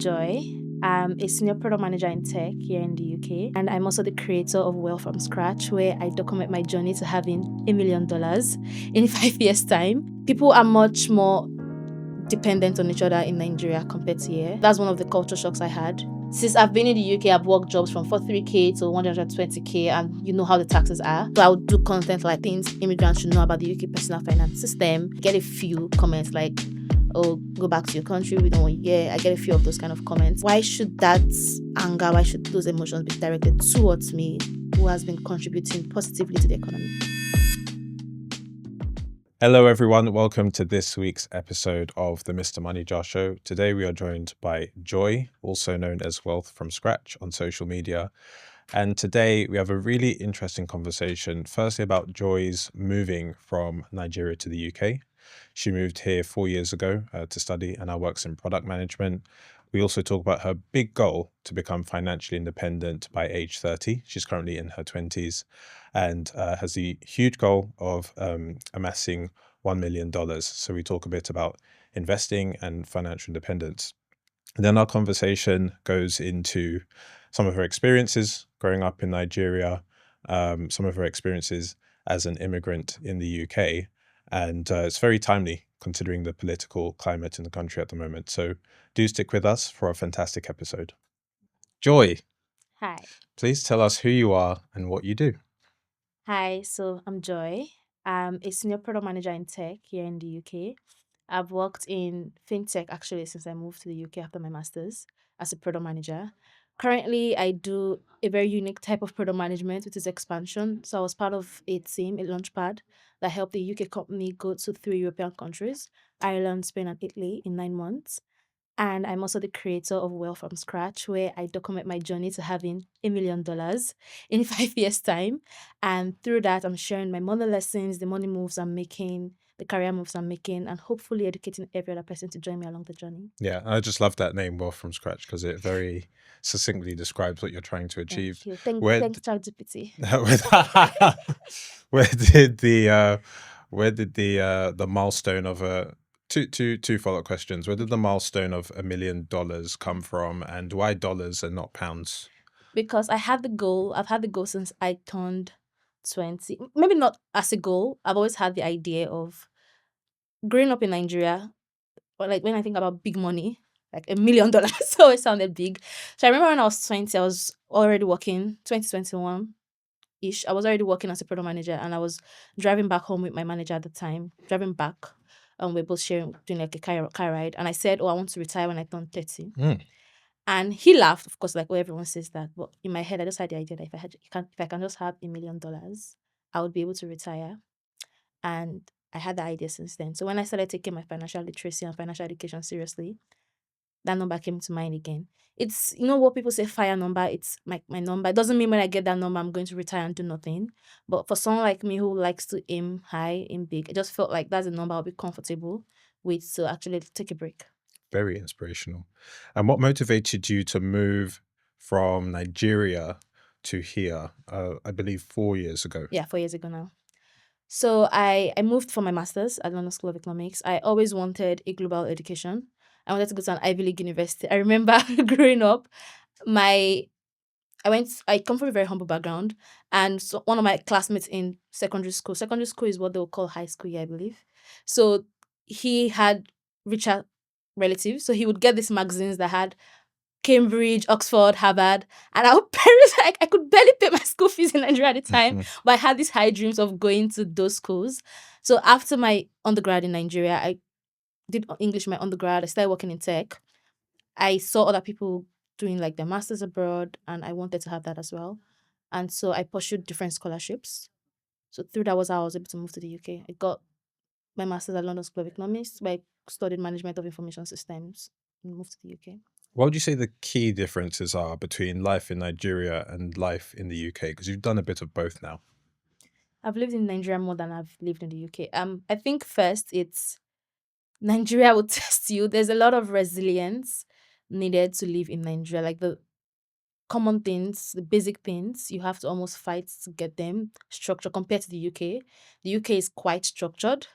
Joy. I'm a senior product manager in tech here in the UK, and I'm also the creator of Wealth from Scratch, where I document my journey to having $1 million in 5 years' time. People are much more dependent on each other in Nigeria compared to here. That's one of the culture shocks I had. Since I've been in the UK, I've worked jobs from 43k to 120k, and you know how the taxes are. So I would do content like things immigrants should know about the UK personal finance system. Get a few comments like, oh, go back to your country, we don't want you here. I get a few of those kind of comments. Why should that anger, why should those emotions be directed towards me, who has been contributing positively to the economy? Hello, everyone. Welcome to this week's episode of the Mr. MoneyJar Show. Today, we are joined by Joy, also known as Wealth from Scratch on social media. And today, we have a really interesting conversation, firstly about Joy's moving from Nigeria to the UK. She moved here 4 years ago to study and now works in product management. We also talk about her big goal to become financially independent by age 30. She's currently in her 20s and has the huge goal of amassing $1 million. So we talk a bit about investing and financial independence. And then our conversation goes into some of her experiences growing up in Nigeria, some of her experiences as an immigrant in the UK. And it's very timely considering the political climate in the country at the moment. So do stick with us for a fantastic episode. Joy, Hi. please tell us who you are and what you do. Hi, so I'm Joy. I'm a senior product manager in tech here in the UK. I've worked in fintech actually since I moved to the UK after my master's as a product manager. Currently, I do a very unique type of product management, which is expansion. So I was part of a team, a launchpad, that helped the UK company go to 3 European countries, Ireland, Spain, and Italy in 9 months. And I'm also the creator of Wealth from Scratch, where I document my journey to having $1 million in 5 years' time. And through that, I'm sharing my money lessons, the money moves I'm making, the career moves I'm making, and hopefully educating every other person to join me along the journey. Yeah, I just love that name, Wealth from Scratch, because it very succinctly describes what you're trying to achieve. Thank you. Where Thanks, ChatGPT. where did the milestone of two follow-up questions? Where did the milestone of $1 million come from, and why dollars and not pounds? Because I had the goal. I've had the goal since I turned 20. Maybe not as a goal. I've always had the idea of growing up in Nigeria. But like when I think about big money, like $1 million always sounded big. So I remember when I was 20, I was already working, 2021-ish. I was already working as a product manager, and I was driving back home with my manager at the time, driving back. We're both sharing, doing like a car ride. And I said, oh, I want to retire when I turn 30. And he laughed, of course, like everyone says that. But in my head, I just had the idea that if I can just have $1 million, I would be able to retire. And I had the idea since then. So when I started taking my financial literacy and financial education seriously, that number came to mind again. It's, you know what people say, fire number, it's my number. It doesn't mean when I get that number, I'm going to retire and do nothing. But for someone like me who likes to aim high, aim big, it just felt like that's a number I'll be comfortable with to actually take a break. Very inspirational. And what motivated you to move from Nigeria to here, I believe 4 years ago? Yeah, 4 years ago now. So I moved for my master's at London School of Economics. I always wanted a global education. I wanted to go to an Ivy League university. I remember growing up, I come from a very humble background, and so one of my classmates in secondary school is what they'll call high school here, I believe. So he had richer relatives, so he would get these magazines that had Cambridge, Oxford, Harvard, and our parents, like, I could barely pay my school fees in Nigeria at the time, but I had these high dreams of going to those schools. So after my undergrad in Nigeria, I did English in my undergrad. I started working in tech. I saw other people doing like their masters abroad, and I wanted to have that as well. And so I pursued different scholarships. So through that was how I was able to move to the UK. I got my master's at London School of Economics, where I studied management of information systems and moved to the UK. What would you say the key differences are between life in Nigeria and life in the UK? Because you've done a bit of both now. I've lived in Nigeria more than I've lived in the UK. I think first it's Nigeria will test you. There's a lot of resilience needed to live in Nigeria. Like the common things, the basic things, you have to almost fight to get them structured compared to the UK. The UK is quite structured.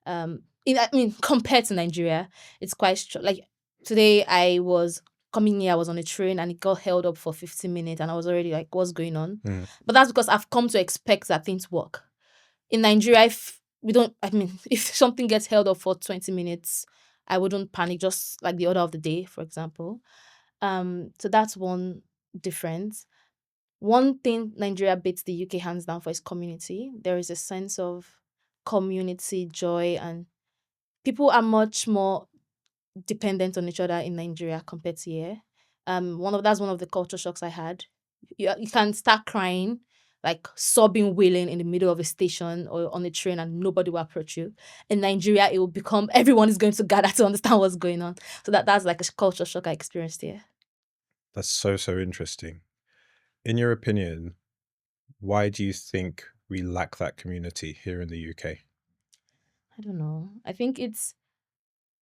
Compared to Nigeria, it's quite like today I was coming here, I was on a train and it got held up for 15 minutes and I was already like, what's going on? Mm. But that's because I've come to expect that things work. In Nigeria, if we don't, I mean, if something gets held up for 20 minutes, I wouldn't panic, just like the order of the day, for example. So that's one difference. One thing Nigeria beats the UK hands down for is community. There is a sense of community joy, and people are much more dependent on each other in Nigeria compared to here. That's one of the culture shocks I had. You can start crying, like sobbing, wailing in the middle of a station or on a train, and nobody will approach you. In Nigeria, it will become everyone is going to gather to understand what's going on. So that's like a culture shock I experienced here. That's so interesting. In your opinion, why do you think we lack that community here in the UK? I don't know. I think it's,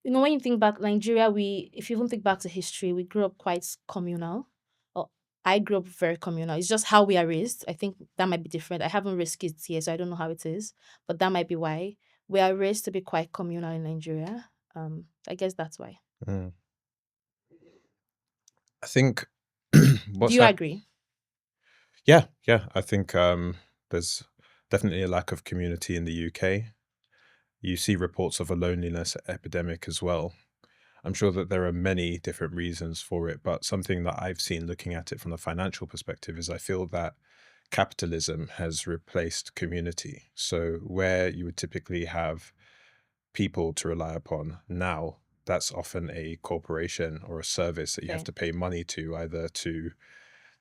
when you think back, Nigeria, if you even think back to history, we grew up quite communal. Or I grew up very communal. It's just how we are raised. I think that might be different. I haven't raised kids here, so I don't know how it is. But that might be why. We are raised to be quite communal in Nigeria. I guess that's why. Mm. I think Do what's you happened. agree? Yeah. I think there's definitely a lack of community in the UK. You see reports of a loneliness epidemic as well. I'm sure that there are many different reasons for it, but something that I've seen looking at it from the financial perspective is I feel that capitalism has replaced community. So where you would typically have people to rely upon now, that's often a corporation or a service that you have Okay. to pay money to, either to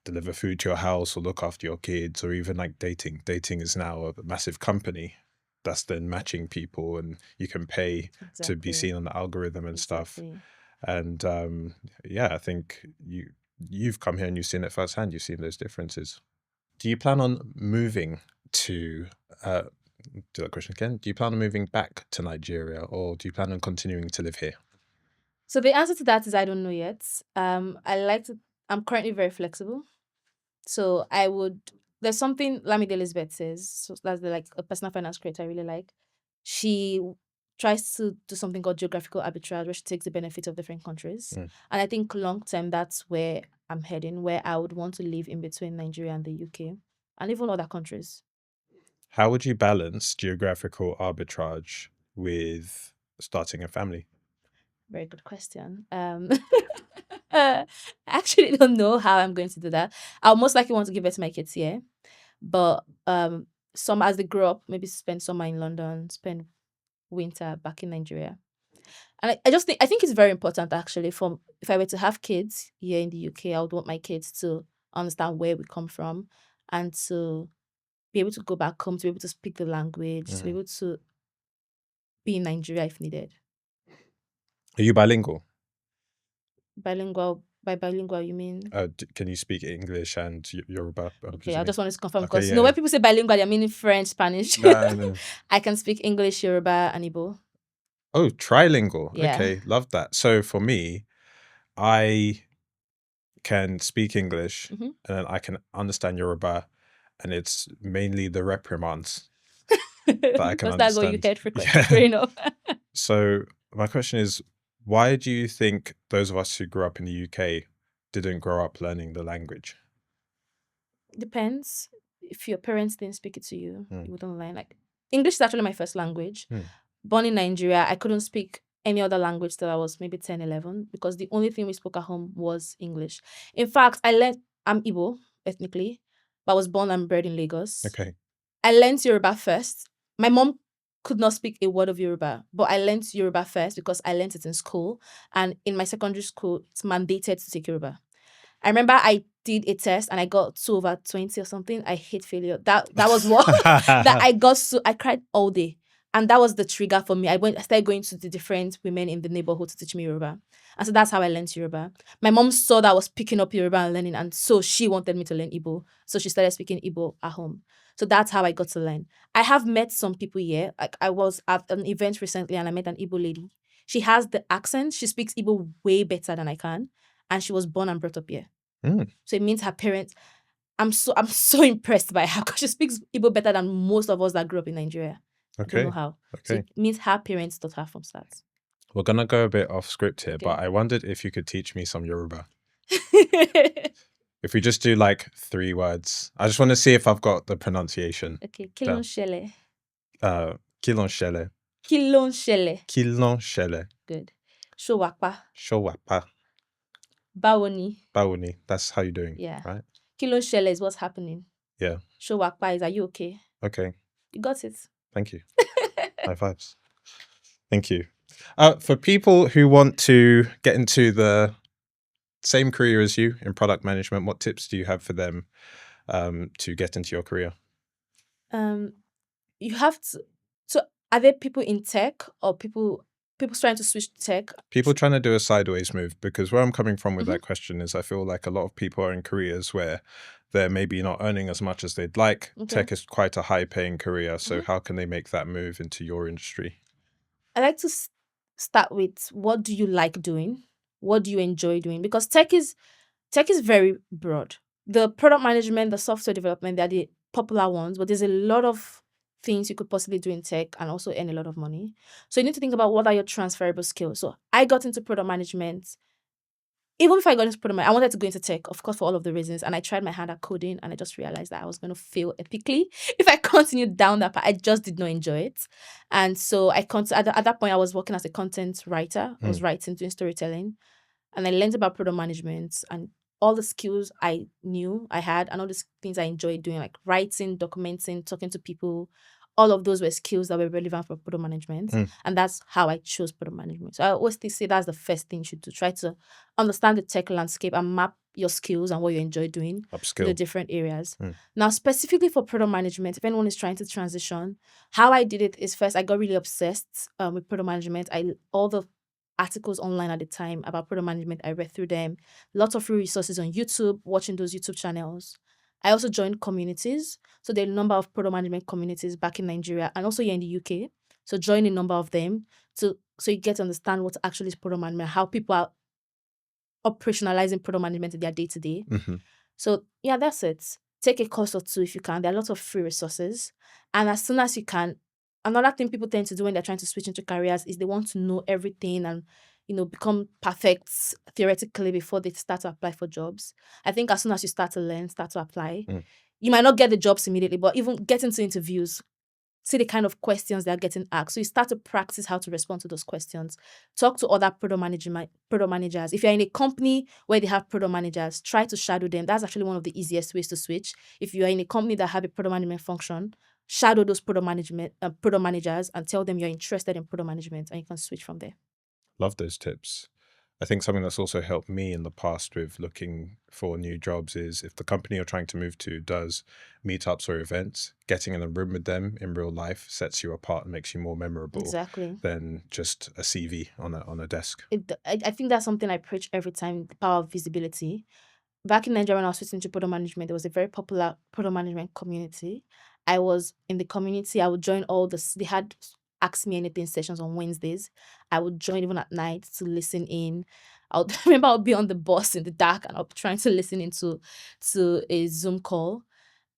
deliver food to your house or look after your kids, or even like dating. Dating is now a massive company that's then matching people, and you can pay to be Exactly. seen on the algorithm and stuff. Exactly. And yeah, I think you've come here and you've seen it firsthand. You've seen those differences. Do you plan on moving to do that question again? Do you plan on moving back to Nigeria, or do you plan on continuing to live here? So the answer to that is I don't know yet. I'm currently very flexible. So there's something Lamide Elizabeth says. So that's like a personal finance creator I really like. She tries to do something called geographical arbitrage, where she takes the benefit of different countries. Mm. And I think long term, that's where I'm heading, where I would want to live in between Nigeria and the UK and even other countries. How would you balance geographical arbitrage with starting a family? Very good question. I actually don't know how I'm going to do that. I'll most likely want to give it to my kids here. But some as they grow up, maybe spend summer in London, spend winter back in Nigeria. And I think it's very important actually for if I were to have kids here in the UK, I would want my kids to understand where we come from and to be able to go back home, to be able to speak the language, to be Mhm. able to be in Nigeria if needed. Are you bilingual? Bilingual, by bilingual you mean? Can you speak English and Yoruba, I'm Okay, I presuming? just wanted to confirm Okay, because yeah. when people say bilingual, they're meaning French, Spanish. No. I can speak English, Yoruba, and Igbo. Oh, trilingual. Yeah. Okay, love that. So for me, I can speak English Mhm. and then I can understand Yoruba, and it's mainly the reprimands that I can Because that's what you understand. heard frequently Yeah. growing up. So my question is, why do you think those of us who grew up in the UK didn't grow up learning the language? Depends. If your parents didn't speak it to you, Mm. you wouldn't learn. Like English is actually my first language. Mm. Born in Nigeria, I couldn't speak any other language till I was maybe 10, 11 because the only thing we spoke at home was English. In fact, I'm Igbo ethnically, but I was born and bred in Lagos. Okay. I learned Yoruba first. My mom could not speak a word of Yoruba, but I learned Yoruba first because I learned it in school. And in my secondary school, it's mandated to take Yoruba. I remember I did a test and I got 2/20 or something. I hate failure. That was what that I got. So I cried all day, and that was the trigger for me. I started going to the different women in the neighborhood to teach me Yoruba, and so that's how I learned Yoruba. My mom saw that I was picking up Yoruba and learning, and so she wanted me to learn Igbo. So she started speaking Igbo at home. So that's how I got to learn. I have met some people here. Like I was at an event recently, and I met an Igbo lady. She has the accent. She speaks Igbo way better than I can, and she was born and brought up here. Mm. So it means her parents. I'm so impressed by her because she speaks Igbo better than most of us that grew up in Nigeria. I don't know Okay. how. So Okay. it means her parents taught her from start. We're gonna go a bit off script here, Okay. but I wondered if you could teach me some Yoruba. If we just do like 3 words, I just want to see if I've got the pronunciation. Okay, kí ló ń ṣẹlẹ̀? Kí ló ń ṣẹlẹ̀? Kí ló ń ṣẹlẹ̀? Kí ló ń ṣẹlẹ̀? Good. Ṣó wà pa? Ṣó wà pa? Báwo ni? Báwo ni? That's how you're doing, Yeah. right? Kí ló ń ṣẹlẹ̀ is what's happening. Yeah. Ṣó wà pa is are you okay? Okay. You got it. Thank you. High fives. Thank you. For people who want to get into the same career as you in product management, what tips do you have for them to get into your career? You have to. So, are there people in tech or people trying to switch to tech? People trying to do a sideways move, because where I'm coming from with that question is I feel like a lot of people are in careers where they're maybe not earning as much as they'd like. Okay. Tech is quite a high paying career. So how can they make that move into your industry? I like to start with, what do you like doing? What do you enjoy doing? Because tech is very broad. The product management, the software development, they're the popular ones, but there's a lot of things you could possibly do in tech and also earn a lot of money. So you need to think about what are your transferable skills. So I got into product management. Even if I got into product management, I wanted to go into tech, of course, for all of the reasons. And I tried my hand at coding, and I just realized that I was going to fail epically if I continued down that path. I just did not enjoy it. And so at that point, I was working as a content writer. I was writing, doing storytelling. And I learned about product management and all the skills I knew I had and all the things I enjoyed doing, like writing, documenting, talking to people. All of those were skills that were relevant for product management. And that's how I chose product management. So I always say that's the first thing you should do. Try to understand the tech landscape and map your skills and what you enjoy doing to the different areas. Now, specifically for product management, if anyone is trying to transition, how I did it is, first, I got really obsessed with product management. All the articles online at the time about product management, I read through them. Lots of free resources on YouTube, watching those YouTube channels. I also joined communities. So there are a number of product management communities back in Nigeria and also here in the UK. So join a number of them so you get to understand what actually is product management, how people are operationalizing product management in their day-to-day. So yeah, that's it. Take a course or two if you can. There are lots of free resources. And as soon as you can, another thing people tend to do when they're trying to switch into careers is they want to know everything and, become perfect theoretically before they start to apply for jobs. I think as soon as you start to learn, start to apply, you might not get the jobs immediately, but even get into interviews, see the kind of questions they're getting asked. So you start to practice how to respond to those questions. Talk to other product managers. If you're in a company where they have product managers, try to shadow them. That's actually one of the easiest ways to switch. If you're in a company that have a product management function, shadow those product managers and tell them you're interested in product management, and you can switch from there. Love those tips. I think something that's also helped me in the past with looking for new jobs is if the company you're trying to move to does meetups or events, getting in a room with them in real life sets you apart and makes you more memorable than just a CV on a desk. I think that's something I preach every time, the power of visibility. Back in Nigeria, when I was switching to product management, there was a very popular product management community. I was in the community. I would join they had Ask Me Anything sessions on Wednesdays. I would join even at night to listen in. I remember I would be on the bus in the dark and I'll be trying to listen into a Zoom call.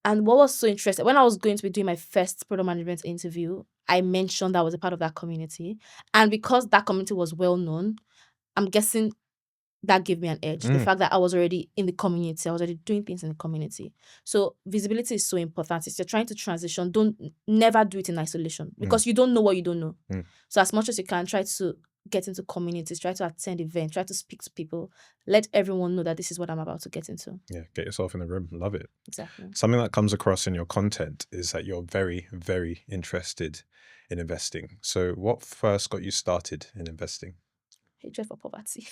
And what was so interesting, when I was going to be doing my first product management interview, I mentioned that I was a part of that community. And because that community was well known, I'm guessing that gave me an edge. The fact that I was already in the community, I was already doing things in the community. So visibility is so important. If you're trying to transition, never do it in isolation because you don't know what you don't know. So as much as you can, try to get into communities, try to attend events, try to speak to people, let everyone know that this is what I'm about to get into. Yeah, get yourself in the room. Love it. Exactly. Something that comes across in your content is that you're very, very interested in investing. So what first got you started in investing? Hatred for poverty.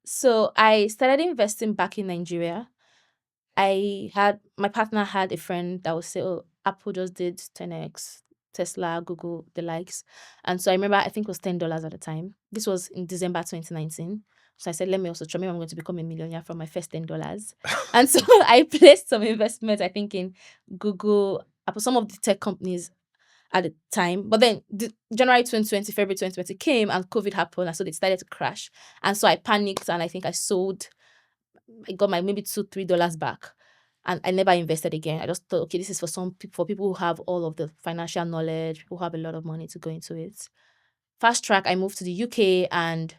So I started investing back in Nigeria. My partner had a friend that would say, "Oh, Apple just did 10x, Tesla, Google, the likes." And so I remember, I think it was $10 at the time. This was in December 2019. So I said, let me also try. Maybe I'm going to become a millionaire from my first $10. And so I placed some investment, I think, in Google, Apple, some of the tech companies at the time. But then January 2020, February 2020 came and COVID happened. And so they started to crash. And so I panicked and I think I sold. I got my maybe $2-3 back. And I never invested again. I just thought, okay, this is for people who have all of the financial knowledge, people who have a lot of money to go into it. Fast track, I moved to the UK and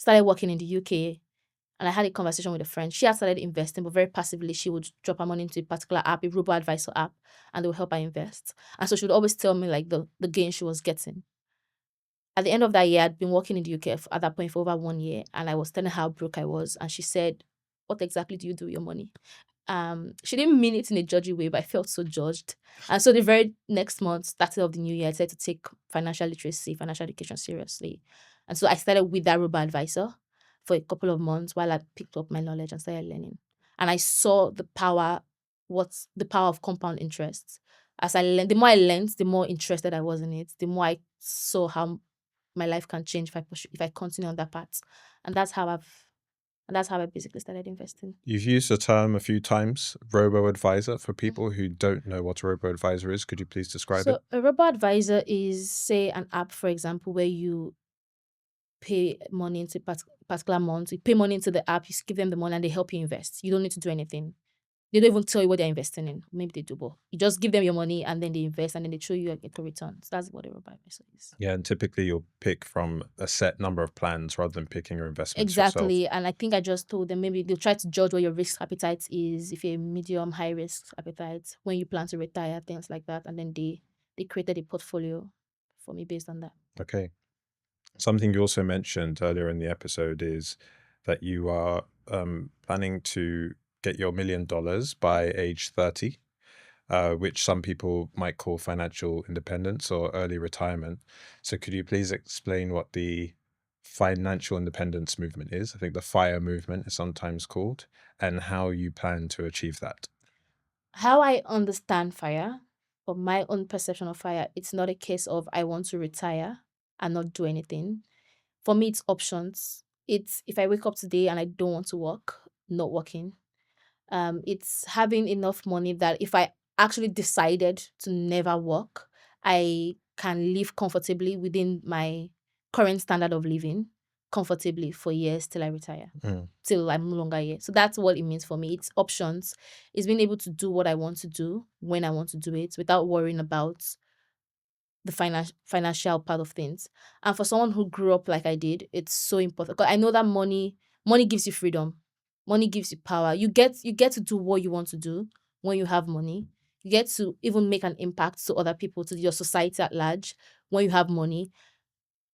started working in the UK, and I had a conversation with a friend. She had started investing, but very passively, she would drop her money into a particular app, a robo-advisor app, and they would help her invest. And so she would always tell me like the gain she was getting. At the end of that year, I'd been working in the UK at that point for over 1 year, and I was telling her how broke I was. And she said, "What exactly do you do with your money?" She didn't mean it in a judgy way, but I felt so judged. And so the very next month, started of the new year, I decided to take financial literacy, financial education seriously. And so I started with that robo advisor for a couple of months while I picked up my knowledge and started learning. And I saw what's the power of compound interest. As I learned, the more I learned, the more interested I was in it, the more I saw how my life can change if I continue on that path. And that's how I basically started investing. You've used the term a few times, robo-advisor. For people who don't know what a robo-advisor is, could you please describe it? So a robo-advisor is, say, an app, for example, where you pay money into particular month. You pay money into the app, you give them the money, and they help you invest. You don't need to do anything. They don't even tell you what they're investing in. Maybe they do, but you just give them your money and then they invest and then they show you a return. So that's what a robo-advisor is. Yeah, and typically you'll pick from a set number of plans rather than picking your investments yourself. Exactly. And I think I just told them maybe they'll try to judge what your risk appetite is, if you're a medium, high risk appetite, when you plan to retire, things like that. And then they created a portfolio for me based on that. Okay. Something you also mentioned earlier in the episode is that you are planning to get your $1 million by age 30, which some people might call financial independence or early retirement. So could you please explain what the financial independence movement is? I think the FIRE movement is sometimes called, and how you plan to achieve that. How I understand fire, or my own perception of fire, it's not a case of I want to retire and not do anything. For me, it's options. It's if I wake up today and I don't want to work, not working. It's having enough money that if I actually decided to never work, I can live comfortably within my current standard of living comfortably for years till I retire, till I'm no longer here. So that's what it means for me. It's options. It's being able to do what I want to do when I want to do it without worrying about the financial part of things. And for someone who grew up like I did, it's so important. 'Cause I know that money gives you freedom. Money gives you power. You get to do what you want to do when you have money. You get to even make an impact to other people, to your society at large when you have money,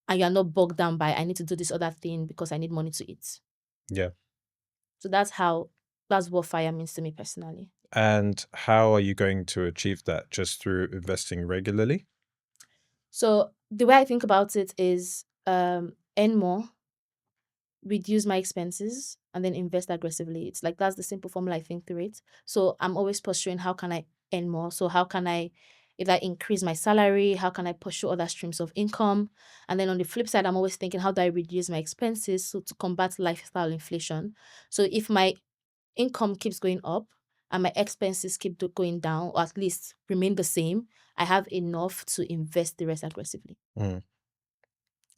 and you're not bogged down by I need to do this other thing because I need money to eat. Yeah. So that's what fire means to me personally. And how are you going to achieve that? Just through investing regularly? So the way I think about it is earn more, reduce my expenses, and then invest aggressively. It's like that's the simple formula I think through it. So I'm always pursuing how can I earn more? So how can I if I increase my salary, how can I pursue other streams of income? And then on the flip side, I'm always thinking how do I reduce my expenses so to combat lifestyle inflation. So if my income keeps going up and my expenses keep going down, or at least remain the same, I have enough to invest the rest aggressively. And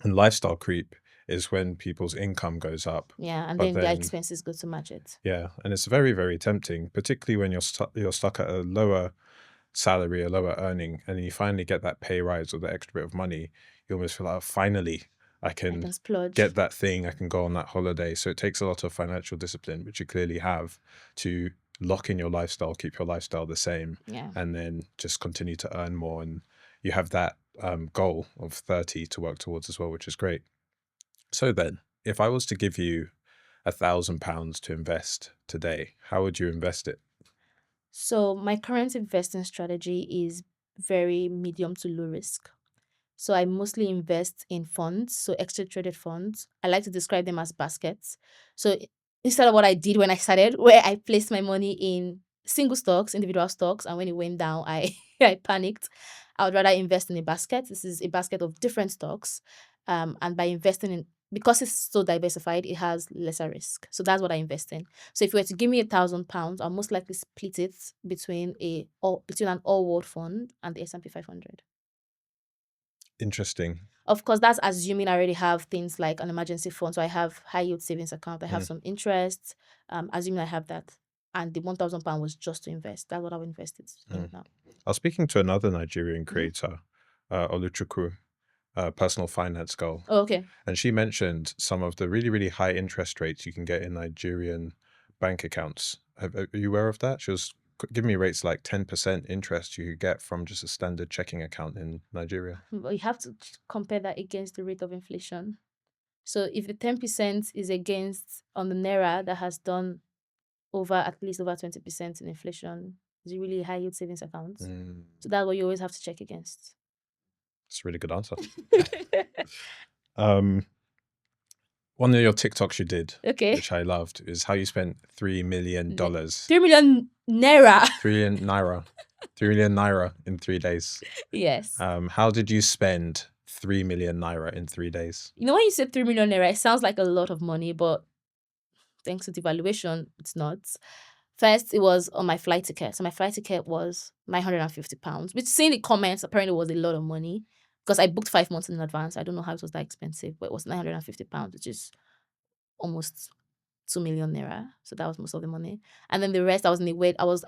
lifestyle creep is when people's income goes up. Yeah, and But then their then, expenses go to match it. yeah, and it's very, very tempting, particularly when you're stuck at a lower salary, a lower earning, and then you finally get that pay rise or the extra bit of money. You almost feel like, "Oh, finally, I I can can splurge. get that thing, I can go on that holiday." So it takes a lot of financial discipline, which you clearly have, to lock in your lifestyle, keep your lifestyle the same, Yeah. and then just continue to earn more. And you have that goal of 30 to work towards as well, which is great. So then, if I was to give you £1,000 to invest today, how would you invest it? So my current investing strategy is very medium to low risk. So I mostly invest in funds, so exchange traded funds. I like to describe them as baskets. So instead of what I did when I started, where I placed my money in single stocks, individual stocks, and when it went down, I I panicked. I would rather invest in a basket. This is a basket of different stocks, and by investing in because it's so diversified, it has lesser risk. So that's what I invest in. So if you were to give me £1,000, I'll most likely split it between between an all world fund and the S&P 500. Interesting. Of course, that's assuming I already have things like an emergency fund. So I have high yield savings account. I have some interest. Assuming I have that, and the £1,000 was just to invest. That's what I've invested in now. I was speaking to another Nigerian creator, Oluchukwu, personal finance girl, Oh, okay. and she mentioned some of the really, really high interest rates you can get in Nigerian bank accounts. Are you aware of that? She was giving me rates like 10% interest you could get from just a standard checking account in Nigeria. But you have to compare that against the rate of inflation. So if the 10% is against on the naira that has done over at least over 20% in inflation, is it really high yield savings accounts? So that's what you always have to check against. That's a really good answer. One of your TikToks you did, Okay. which I loved, is how you spent $3 million. 3 million naira. 3 million naira in 3 days. Yes. How did you spend 3 million naira in 3 days? You know, when you say 3 million naira, it sounds like a lot of money, but thanks to devaluation, it's not. First, it was on my flight ticket. So my flight ticket was £950, which, seeing the comments, apparently was a lot of money because I booked 5 months in advance. I don't know how it was that expensive, but it was £950, which is almost 2 million naira. So that was most of the money. And then the rest, I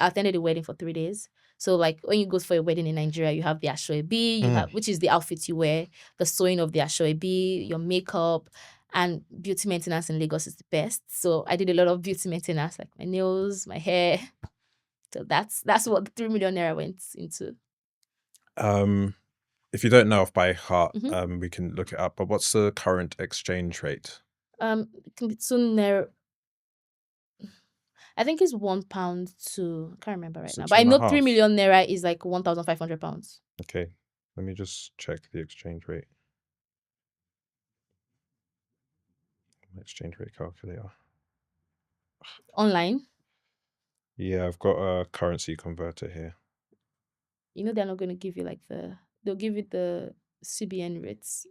attended a wedding for 3 days. So like when you go for a wedding in Nigeria, you have the ashoebi, which is the outfit you wear, the sewing of the ashoebi, your makeup, and beauty maintenance in Lagos is the best. So I did a lot of beauty maintenance, like my nails, my hair. So that's what the 3 million naira went into. If you don't know off by heart, Mhm. we can look it up. But what's the current exchange rate? It can be 2 naira. I think it's £1 to, I can't remember right Is now, it but I know 3 2.5? million naira is like £1,500. Okay, let me just check the exchange rate. Exchange rate calculator. Online. Yeah, I've got a currency converter here. You know they're not going to give you they'll give you the CBN rates.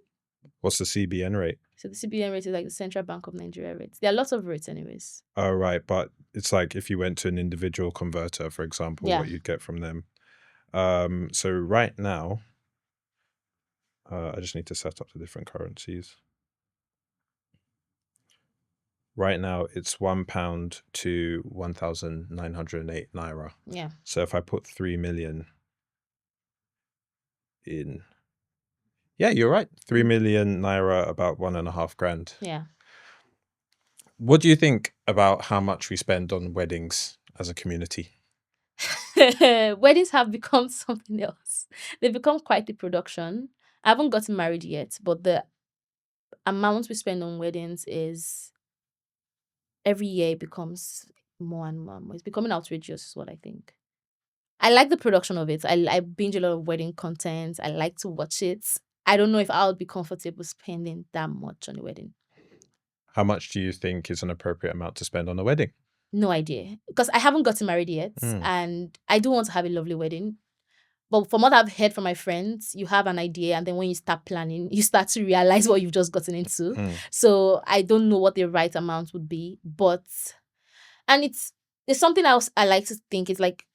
What's the CBN rate? So the CBN rate is like the Central Bank of Nigeria rates. There are lots of rates anyways. Oh, right. But it's like if you went to an individual converter, for example, Yeah. what you'd get from them. So right now, I just need to set up the different currencies. Right now, it's £1 to 1,908 naira. Yeah. So if I put 3 million in, yeah, you're right. 3 million naira, about 1.5 grand. Yeah. What do you think about how much we spend on weddings as a community? Weddings have become something else. They've become quite the production. I haven't gotten married yet, but the amount we spend on weddings is every year it becomes more and more and more. It's becoming outrageous, is what I think. I like the production of it. I binge a lot of wedding content. I like to watch it. I don't know if I would be comfortable spending that much on a wedding. How much do you think is an appropriate amount to spend on a wedding? No idea. Because I haven't gotten married yet. And I do want to have a lovely wedding. But from what I've heard from my friends, you have an idea, and then when you start planning, you start to realize what you've just gotten into. So I don't know what the right amount would be. And there's something else I like to think. It's like,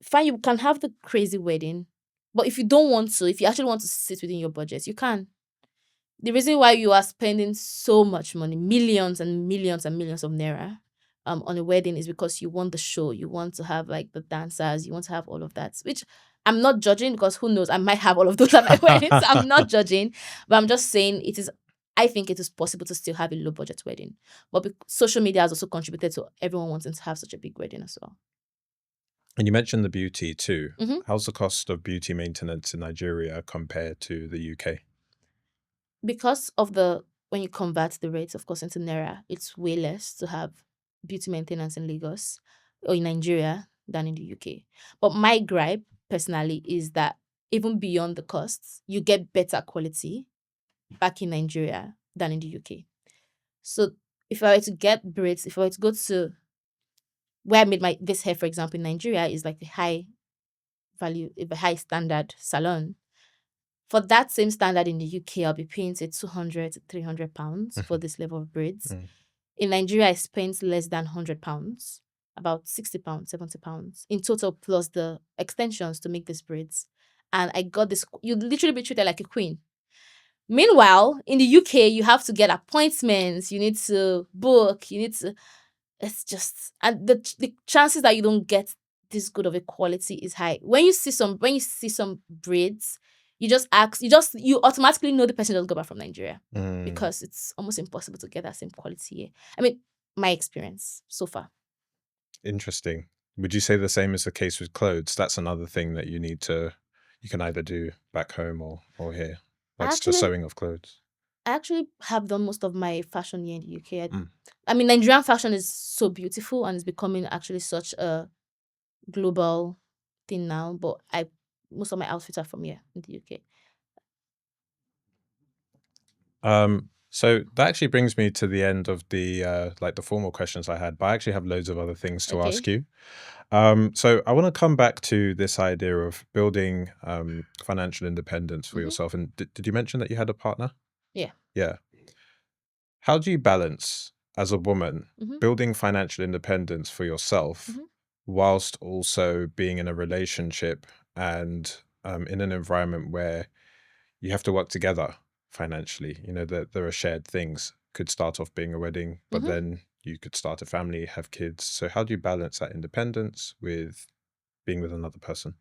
fine, you can have the crazy wedding, but if you don't want to, if you actually want to sit within your budget, you can. The reason why you are spending so much money, millions and millions and millions of naira, on a wedding is because you want the show, you want to have like the dancers, you want to have all of that. Which I'm not judging, because who knows, I might have all of those at my wedding. So I'm not judging, but I'm just saying I think it is possible to still have a low budget wedding. But social media has also contributed to everyone wanting to have such a big wedding as well. And you mentioned the beauty too. Mhm. How's the cost of beauty maintenance in Nigeria compared to the UK? Because of when you convert the rates, of course, into naira, it's way less to have beauty maintenance in Lagos or in Nigeria than in the UK. But my gripe personally is that even beyond the costs, you get better quality back in Nigeria than in the UK. So if I were to get braids, if I were to go to where I made this hair, for example, in Nigeria, is like a high value, a high standard salon. For that same standard in the UK, I'll be paying say £200 to £300 for this level of braids. In Nigeria, I spent less than £100, about £60, £70 in total, plus the extensions to make these braids. And I got this. You'd literally be treated like a queen. Meanwhile, in the UK, you have to get appointments. You need to book. It's just, and the chances that you don't get this good of a quality is high. When you see some braids, You just ask, you automatically know the person doesn't go back from Nigeria Mm, because it's almost impossible to get that same quality here. I mean, my experience so far. interesting. Would you say the same is the case with clothes? That's another thing that you can either do back home or here, I like the actually sewing of clothes. I actually have done most of my fashion here in the UK. Mm. I mean, Nigerian fashion is so beautiful and it's becoming actually such a global thing now. But I most of my outfits are from here in the UK. So that actually brings me to the end of the like the formal questions I had, but I actually have loads of other things to ask Okay. you. So I want to come back to this idea of building financial independence for Mm-hmm. yourself. And did you mention that you had a partner? Yeah. Yeah. How do you balance as a woman Mm-hmm. building financial independence for yourself Mm-hmm. whilst also being in a relationship and in an environment where you have to work together financially? You know, that there are shared things. Could start off being a wedding, but Mm-hmm. then you could start a family, have kids. So how do you balance that independence with being with another person?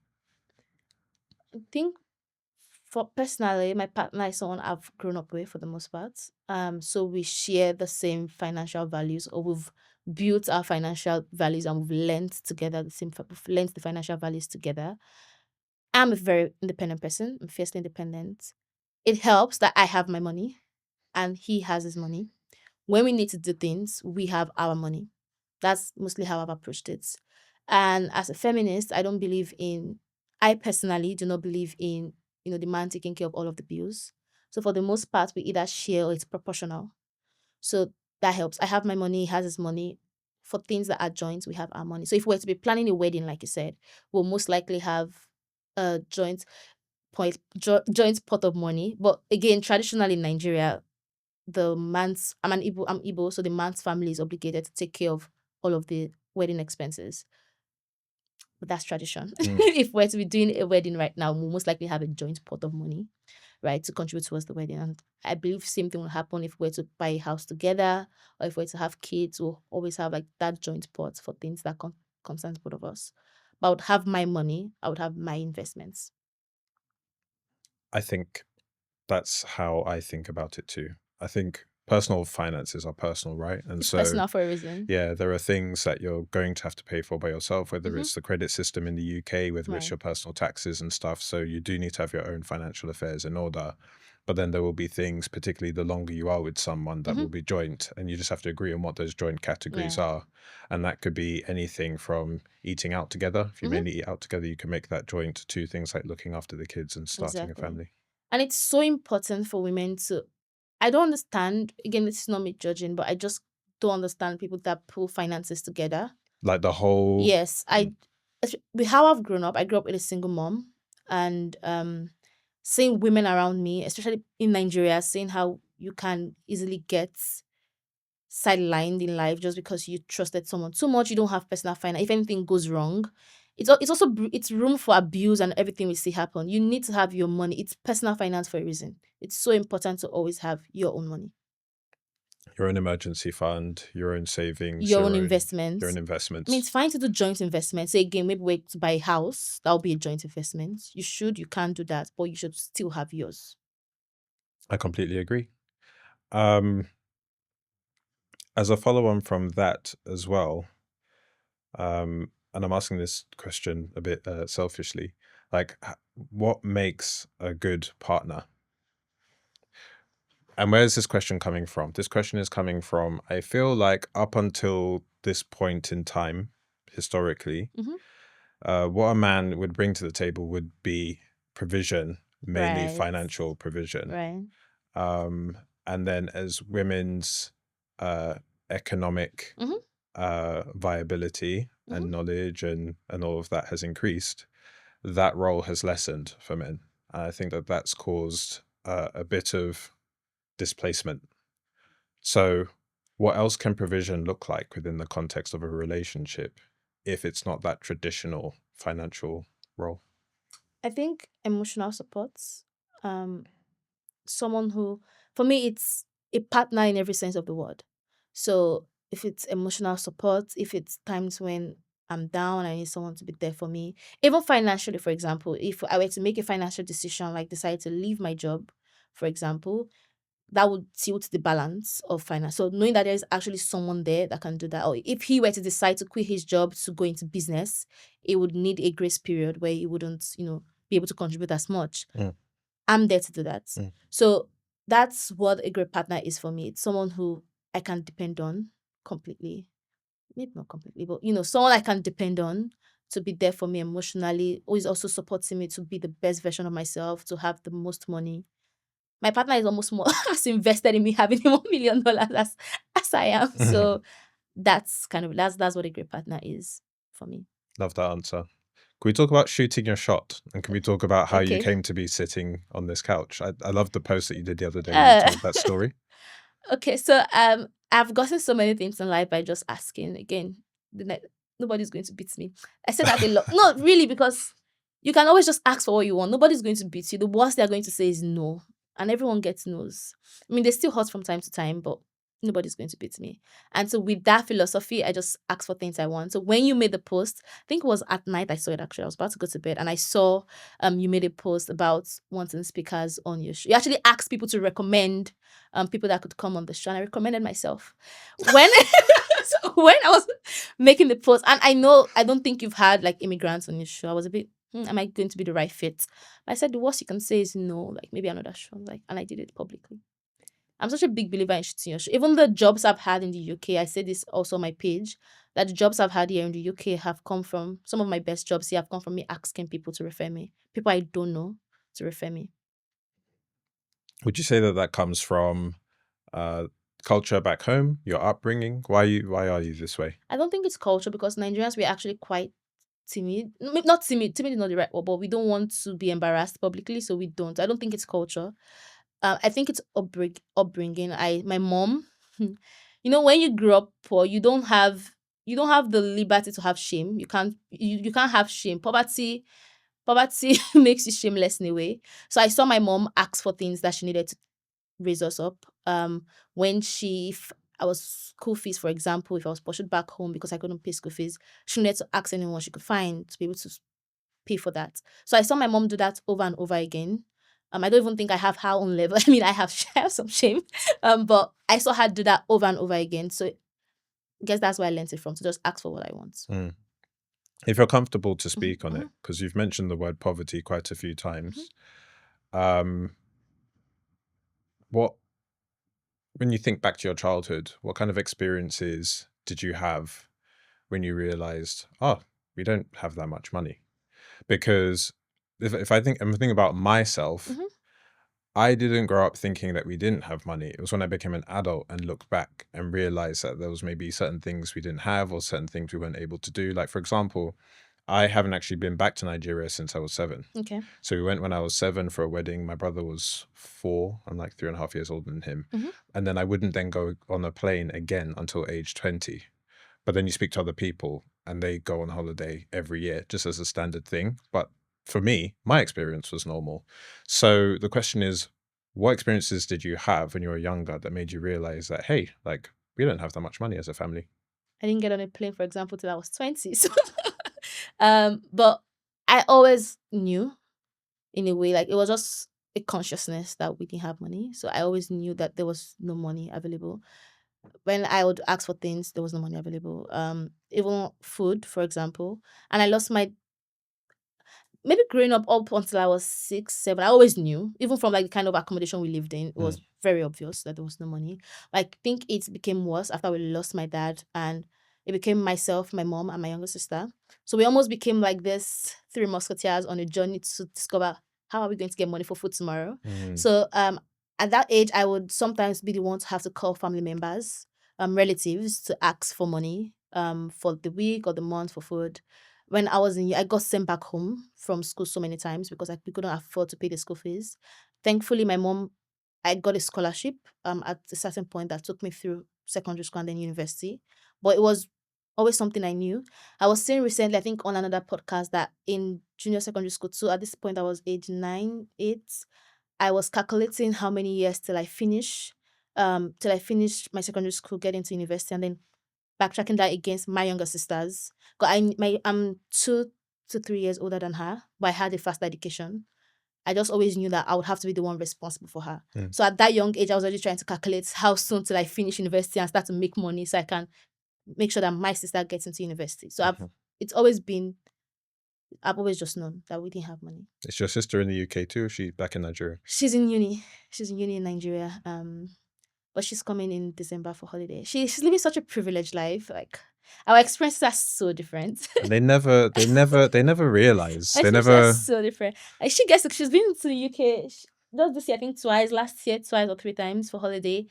I think for personally, my partner is someone I've grown up with for the most part. So we share the same financial values, or we've built our financial values and we've learned together we've learned the financial values together. I'm a very independent person. I'm fiercely independent. It helps that I have my money and he has his money. When we need to do things, we have our money. That's mostly how I've approached it. And as a feminist, I personally do not believe in, the man taking care of all of the bills. So for the most part, we either share or it's proportional. So that helps. I have my money, he has his money. For things that are joint, we have our money. So if we're to be planning a wedding, like you said, we'll most likely have a joint pot of money. But again, traditionally in Nigeria, I'm Igbo, so the man's family is obligated to take care of all of the wedding expenses. But that's tradition. Mm. If we're to be doing a wedding right now, we'll most likely have a joint pot of money, right, to contribute towards the wedding. And I believe same thing will happen if we're to buy a house together or if we're to have kids. We'll always have like that joint pot for things that concerns both of us. But I would have my money. I would have my investments. I think that's how I think about it too. I think personal finances are personal, right? And It's so, personal for a reason. yeah, there are things that you're going to have to pay for by yourself, whether Mm-hmm. it's the credit system in the UK, whether it's Right. your personal taxes and stuff. So you do need to have your own financial affairs in order. But then there will be things, particularly the longer you are with someone, that Mm-hmm. will be joint, and you just have to agree on what those joint categories Yeah. are. And that could be anything from eating out together. If you Mm-hmm. mainly eat out together, you can make that joint, to things like looking after the kids and starting a Exactly. family. And it's so important for women to, I don't understand, again, this is not me judging, but I just don't understand people that pull finances together. Like the whole. Yes, with how I've grown up, I grew up with a single mom, and seeing women around me, especially in Nigeria, seeing how you can easily get sidelined in life just because you trusted someone too much. You don't have personal finance. If anything goes wrong, it's also it's room for abuse and everything we see happen. You need to have your money. It's personal finance for a reason. It's so important to always have your own money, Your own emergency fund, your own savings, your own your own investments. I mean, investments. it's fine to do joint investments. Say again, maybe wait to buy a house. That'll be a joint investment. You can do that, but you should still have yours. I completely agree. Um, as a follow-on from that as well, and I'm asking this question a bit selfishly, like what makes a good partner? And where is this question coming from? This question is coming from, I feel like up until this point in time, historically, Mm-hmm. what a man would bring to the table would be provision, mainly Right. financial provision. Right. Um, and then as women's uh, economic Mm-hmm. viability Mm-hmm. and knowledge and all of that has increased, that role has lessened for men. And I think that that's caused a bit of displacement. So, what else can provision look like within the context of a relationship if it's not that traditional financial role? I think emotional support. Um, Someone who, for me, it's a partner in every sense of the word. So if it's emotional support, if it's times when I'm down, I need someone to be there for me. Even financially, for example, if I were to make a financial decision, like decide to leave my job, for example, that would tilt the balance of finance. So knowing that there is actually someone there that can do that, or if he were to decide to quit his job to go into business, it would need a grace period where he wouldn't, be able to contribute as much. Mm. I'm there to do that. Mm. So that's what a great partner is for me. It's someone who I can depend on completely. Maybe not completely, but someone I can depend on to be there for me emotionally, who is also supporting me to be the best version of myself, to have the most money. My partner is almost more as invested in me having $1 million as I am. So that's what a great partner is for me. Love that answer. Can we talk about shooting your shot? And can we talk about how you Okay. came to be sitting on this couch? I love the post that you did the other day where you Uh, told that story. okay, so I've gotten so many things in life by just asking. Again, nobody's going to beat me. I say that a lot. Not really, because you can always just ask for what you want. Nobody's going to beat you. The worst they're going to say is no. And everyone gets no's. I mean, they still hurt from time to time, but nobody's going to beat me. And so with that philosophy, I just ask for things I want. So when you made the post, I think it was at night I saw it actually. I was about to go to bed and I saw you made a post about wanting speakers on your show. You actually asked people to recommend people that could come on the show. And I recommended myself. When so when I was making the post, and I don't think you've had like immigrants on your show. I was a bit, am I going to be the right fit? I said the worst you can say is no, like maybe another show. Like, and I did it publicly. I'm such a big believer in shooting your show. Even the jobs I've had in the UK, I said this also on my page, that the jobs I've had here in the UK have come from, some of my best jobs here have come from me asking people to refer me. People I don't know to refer me. Would you say that that comes from culture back home, your upbringing? Why are you this way? I don't think it's culture, because Nigerians, we're actually quite timid. Not timid. Timid is not the right word, but we don't want to be embarrassed publicly, so we don't. I don't think it's culture. I think it's upbringing. My mom, when you grow up poor, you don't have the liberty to have shame. You can't have shame. Poverty makes you shameless in a way. So I saw my mom ask for things that she needed to raise us up. When if I was school fees, for example, if I was pursued back home because I couldn't pay school fees, she needed to ask anyone she could find to be able to pay for that. So I saw my mom do that over and over again. I don't even think I have her own level. I mean, I have some shame. But I saw her do that over and over again. So I guess that's where I learned it from, to just ask for what I want. Mm. If you're comfortable to speak on Mhm. it, because you've mentioned the word poverty quite a few times, what when you think back to your childhood, what kind of experiences did you have when you realized, oh, we don't have that much money? Because if I'm thinking about myself, Mhm. I didn't grow up thinking that we didn't have money. It was when I became an adult and looked back and realized that there was maybe certain things we didn't have or certain things we weren't able to do. Like, for example, I haven't actually been back to Nigeria since I was 7. Okay. So we went when I was 7 for a wedding. My brother was 4. I'm like 3.5 years older than him. Mhm. And then I wouldn't then go on a plane again until age 20. But then you speak to other people and they go on holiday every year just as a standard thing. But for me, my experience was normal. So the question is, what experiences did you have when you were younger that made you realize that, hey, like, we don't have that much money as a family? I didn't get on a plane, for example, till I was 20. So, but I always knew, in a way, like it was just a consciousness that we didn't have money. So I always knew that there was no money available. When I would ask for things, there was no money available. Even food, for example. And I lost my, maybe growing up until I was 6, 7, I always knew, even from like the kind of accommodation we lived in, it was very obvious that there was no money. Like, I think it became worse after we lost my dad, and it became myself, my mom, and my younger sister. So we almost became like this 3 musketeers on a journey to discover, how are we going to get money for food tomorrow. So at that age, I would sometimes be the one to have to call family members, relatives, to ask for money for the week or the month for food. When I was I got sent back home from school so many times because we couldn't afford to pay the school fees. Thankfully, my mom, I got a scholarship at a certain point that took me through secondary school and then university. But it was always something I knew. I was saying recently, I think on another podcast, that in junior secondary school too, at this point I was age 9, 8, I was calculating how many years till I finish my secondary school, get into university, and then backtracking that against my younger sisters. Because I'm 2 to 3 years older than her, but I had a faster education. I just always knew that I would have to be the one responsible for her. Mm. So at that young age, I was already trying to calculate how soon till I finish university and start to make money so I can make sure that my sister gets into university. So Mhm. it's always been, I've always just known that we didn't have money. Is your sister in the UK too? Or is she back in Nigeria? She's in uni. She's in uni in Nigeria. But she's coming in December for holiday. She's living such a privileged life. Like our experiences are so different. And they never realize. Our They experiences are never. so different. Like she's been to the UK just this year, I think twice, last year, twice or 3 times for holiday.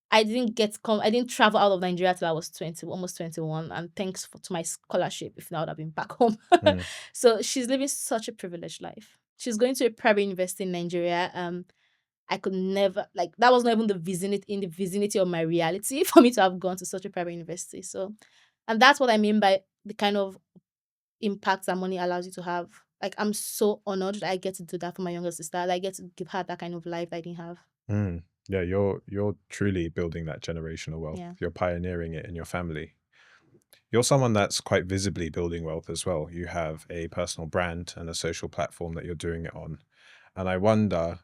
I didn't travel out of Nigeria till I was 20, almost 21. And thanks to my scholarship, if not, I would have been back home. Mm. So she's living such a privileged life. She's going to a private university in Nigeria. I could never, like, that was not even in the vicinity of my reality for me to have gone to such a private university. So, and that's what I mean by the kind of impact that money allows you to have. Like, I'm so honored that I get to do that for my younger sister. That I get to give her that kind of life that I didn't have. Mm. Yeah, you're truly building that generational wealth. Yeah. You're pioneering it in your family. You're someone that's quite visibly building wealth as well. You have a personal brand and a social platform that you're doing it on. And I wonder,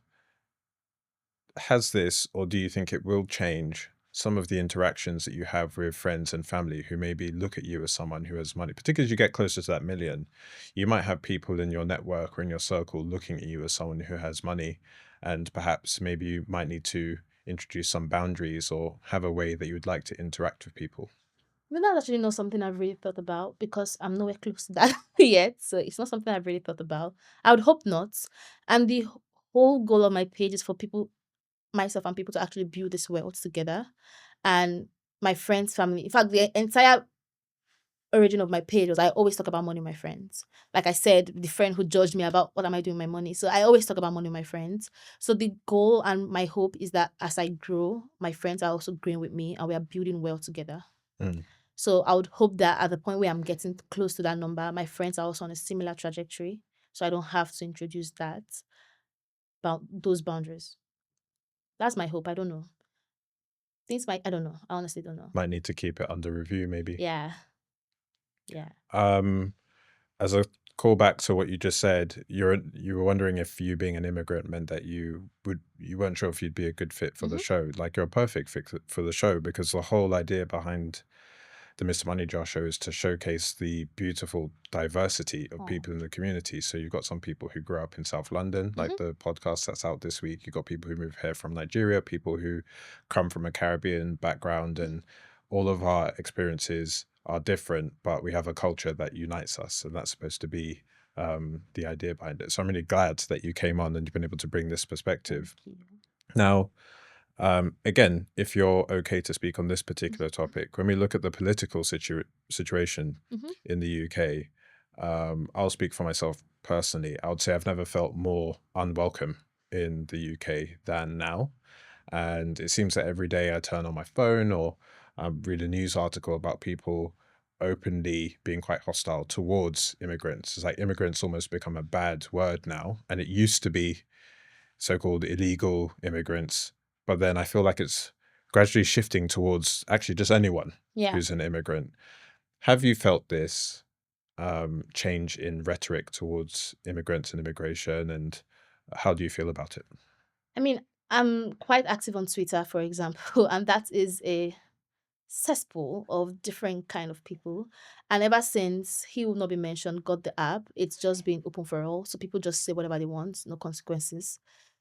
has this, or do you think it will change some of the interactions that you have with friends and family who maybe look at you as someone who has money? Particularly as you get closer to that million, you might have people in your network or in your circle looking at you as someone who has money, and perhaps maybe you might need to introduce some boundaries or have a way that you would like to interact with people. But that's actually not something I've really thought about because I'm nowhere close to that yet. So it's not something I've really thought about. I would hope not. And the whole goal of my page is for people, myself and people, to actually build this wealth together. And my friends, family. In fact, the entire origin of my page was I always talk about money with my friends. Like I said, the friend who judged me about what am I doing with my money. So I always talk about money with my friends. So the goal and my hope is that as I grow, my friends are also growing with me and we are building wealth together. Mm. So I would hope that at the point where I'm getting close to that number, my friends are also on a similar trajectory. So I don't have to introduce those boundaries. That's my hope. I don't know. I don't know. I honestly don't know. Might need to keep it under review, maybe. Yeah. Yeah. As a callback to what you just said, you were wondering if you being an immigrant meant that you weren't sure if you'd be a good fit for the Mhm. show. Like, you're a perfect fit for the show, because the whole idea behind the Mr. MoneyJar show is to showcase the beautiful diversity of Oh. people in the community. So you've got some people who grew up in South London, like the podcast that's out this week. You've got people who moved here from Nigeria, people who come from a Caribbean background, and all of our experiences are different, but we have a culture that unites us, and that's supposed to be the idea behind it. So I'm really glad that you came on and you've been able to bring this perspective. Thank you. Now, again, if you're okay to speak on this particular topic, when we look at the political situation Mhm. in the UK, I'll speak for myself personally. I would say I've never felt more unwelcome in the UK than now. And it seems that every day I turn on my phone or read a news article about people openly being quite hostile towards immigrants. It's like immigrants almost become a bad word now. And it used to be so-called illegal immigrants, but then I feel like it's gradually shifting towards actually just anyone Yeah. who's an immigrant. Have you felt this change in rhetoric towards immigrants and immigration, and how do you feel about it? I mean, I'm quite active on Twitter, for example, and that is a cesspool of different kind of people. And ever since He Will Not Be Mentioned got the app, it's just been open for all. So people just say whatever they want, no consequences.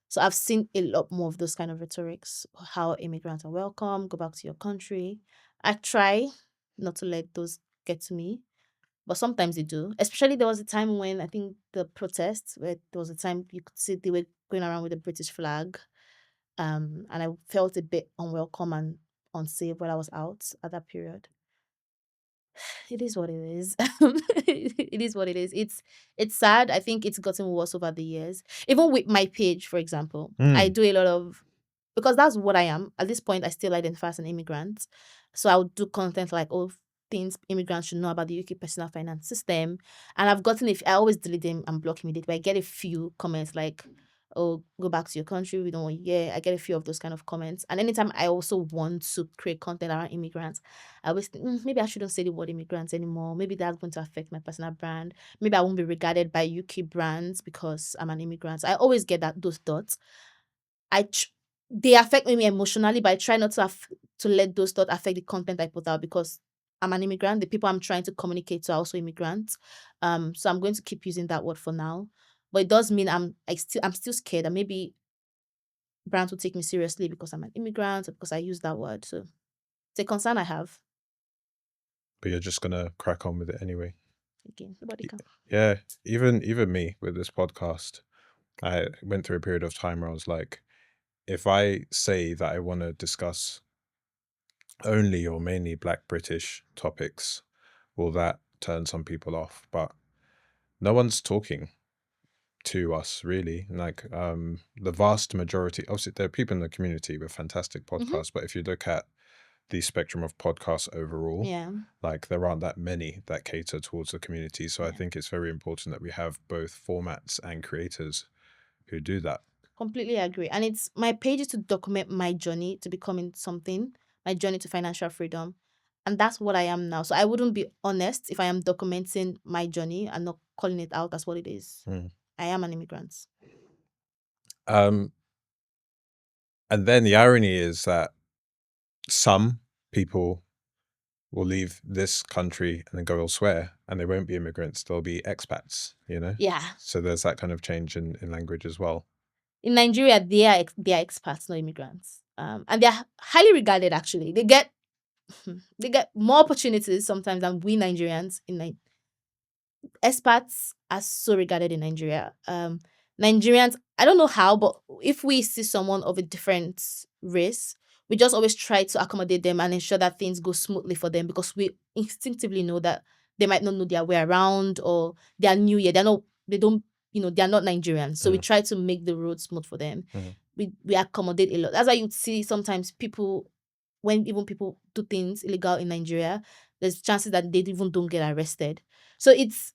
So I've seen a lot more of those kind of rhetorics, how immigrants are welcome, go back to your country. I try not to let those get to me, but sometimes they do. Especially there was a time when I think the protests, where there was a time you could see they were going around with the British flag. And I felt a bit unwelcome and unsafe while I was out at that period. It is what it is. It is what it is. It's sad. I think it's gotten worse over the years. Even with my page, for example, I Mm. do a lot of, because that's what I am. At this point, I still identify as an immigrant. So I would do content like all things immigrants should know about the UK personal finance system. And I've gotten, if I always delete them and block immediately, but I get a few comments like, oh, go back to your country, we don't want you here. I get a few of those kind of comments. And anytime I also want to create content around immigrants, I always think, maybe I shouldn't say the word immigrants anymore. Maybe that's going to affect my personal brand. Maybe I won't be regarded by UK brands because I'm an immigrant. I always get those thoughts. They affect me emotionally, but I try not to let those thoughts affect the content I put out because I'm an immigrant. The people I'm trying to communicate to are also immigrants. So I'm going to keep using that word for now. But it does mean I'm still scared that maybe brands will take me seriously because I'm an immigrant or because I use that word. So it's a concern I have. But you're just gonna crack on with it anyway. Again, nobody can. Yeah, even me with this podcast, I went through a period of time where I was like, if I say that I want to discuss only or mainly Black British topics, will that turn some people off? But no one's talking to us really. Like the vast majority, obviously there are people in the community with fantastic podcasts, but if you look at the spectrum of podcasts overall, Yeah. like there aren't that many that cater towards the community. So I Yeah. think it's very important that we have both formats and creators who do that. Completely agree. And it's my page is to document my journey to becoming something, my journey to financial freedom. And that's what I am now. So I wouldn't be honest if I am documenting my journey and not calling it out as what it is. Mm. I am an immigrant. And then the irony is that some people will leave this country and then go elsewhere, and they won't be immigrants, they'll be expats, you know? Yeah. So there's that kind of change in language as well. In Nigeria, they are expats, not immigrants. And they're highly regarded actually. They get more opportunities sometimes than we Nigerians expats are so regarded in Nigeria. Nigerians, I don't know how, but if we see someone of a different race, we just always try to accommodate them and ensure that things go smoothly for them because we instinctively know that they might not know their way around or they are new here. They don't, they are not Nigerians. So we try to make the road smooth for them. We accommodate a lot. That's why you'd see sometimes when even people do things illegal in Nigeria, there's chances that they even don't get arrested. So it's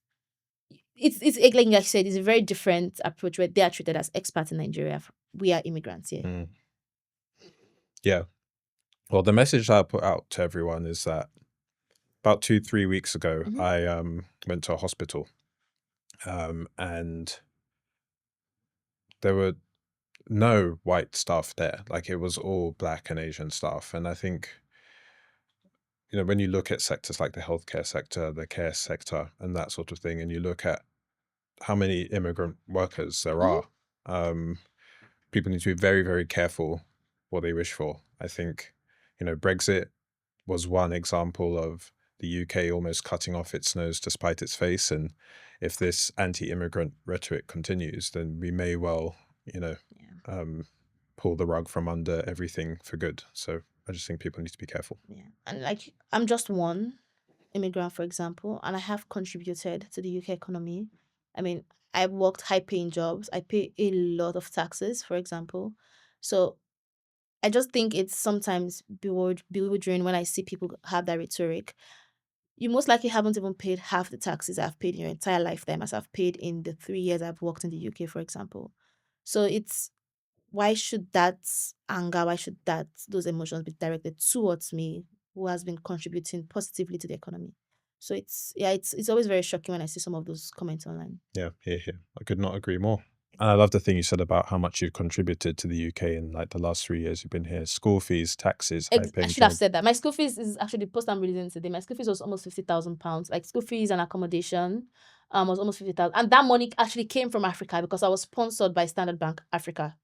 like I said, it's a very different approach where they are treated as expats in Nigeria. We are immigrants here. Yeah. Well, the message that I put out to everyone is that about 2-3 weeks ago, I went to a hospital, and there were no white staff there. Like it was all Black and Asian staff. And I think, when you look at sectors like the healthcare sector, the care sector, and that sort of thing, and you look at how many immigrant workers there are, people need to be very, very careful what they wish for. I think, Brexit was one example of the UK almost cutting off its nose to spite its face. And if this anti-immigrant rhetoric continues, then we may well, pull the rug from under everything for good. So I just think people need to be careful. Yeah. And like, I'm just one immigrant, for example, and I have contributed to the UK economy. I mean, I worked high-paying jobs. I pay a lot of taxes, for example. So I just think it's sometimes bewildering when I see people have that rhetoric. You most likely haven't even paid half the taxes I've paid in your entire lifetime as I've paid in the 3 years I've worked in the UK, for example. So why should that anger, those emotions be directed towards me who has been contributing positively to the economy? So it's always very shocking when I see some of those comments online. Yeah, here. I could not agree more. And I love the thing you said about how much you've contributed to the UK in like the last 3 years you've been here. School fees, taxes, I high-paying should have job. said that. My school fees is actually the post I'm releasing today. My school fees was almost £50,000. Like school fees and accommodation was almost 50,000. And that money actually came from Africa because I was sponsored by Standard Bank Africa.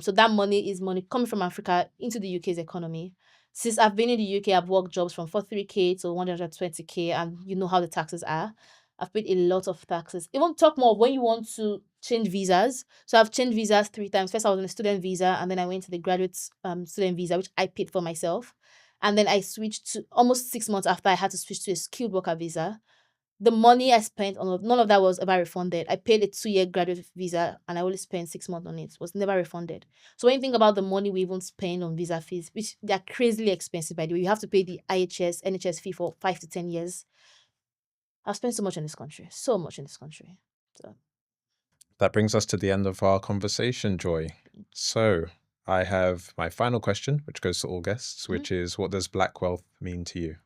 So that money is money coming from Africa into the UK's economy. Since I've been in the UK, I've worked jobs from 43K to 120K, and you know how the taxes are. I've paid a lot of taxes. Even talk more when you want to change visas. So I've changed visas 3 times. First, I was on a student visa, and then I went to the graduate student visa, which I paid for myself. And then I switched to almost 6 months after I had to switch to a skilled worker visa. The money I spent on none of that was ever refunded. I paid a 2-year graduate visa and I only spent 6 months on it. It was never refunded. So when you think about the money we even spend on visa fees, which they're crazily expensive by the way, you have to pay the NHS fee for 5 to 10 years. I've spent so much in this country. So much in this country. So That brings us to the end of our conversation, Joy. So I have my final question, which goes to all guests, which is, what does black wealth mean to you?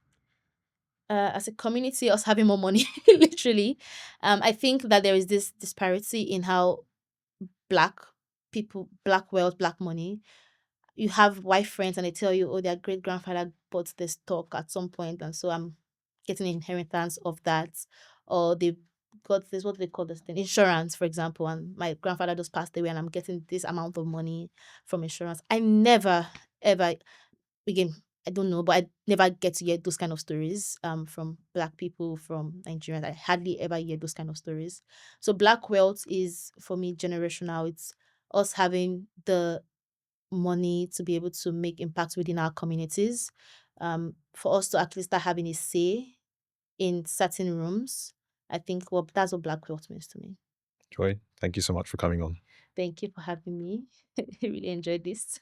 As a community, us having more money, literally. I think that there is this disparity in how black people, black wealth, black money. You have white friends and they tell you, oh, their great grandfather bought this stock at some point, and so I'm getting inheritance of that. Or they got this, what do they call this thing? Insurance, for example, and my grandfather just passed away and I'm getting this amount of money from insurance. I never, ever, again, I don't know, but I never get to hear those kind of stories from black people from Nigeria. I hardly ever hear those kind of stories. So black wealth is for me generational. It's us having the money to be able to make impact within our communities, for us to actually start having a say in certain rooms. I think that's what black wealth means to me. Joy, thank you so much for coming on. Thank you for having me. I really enjoyed this.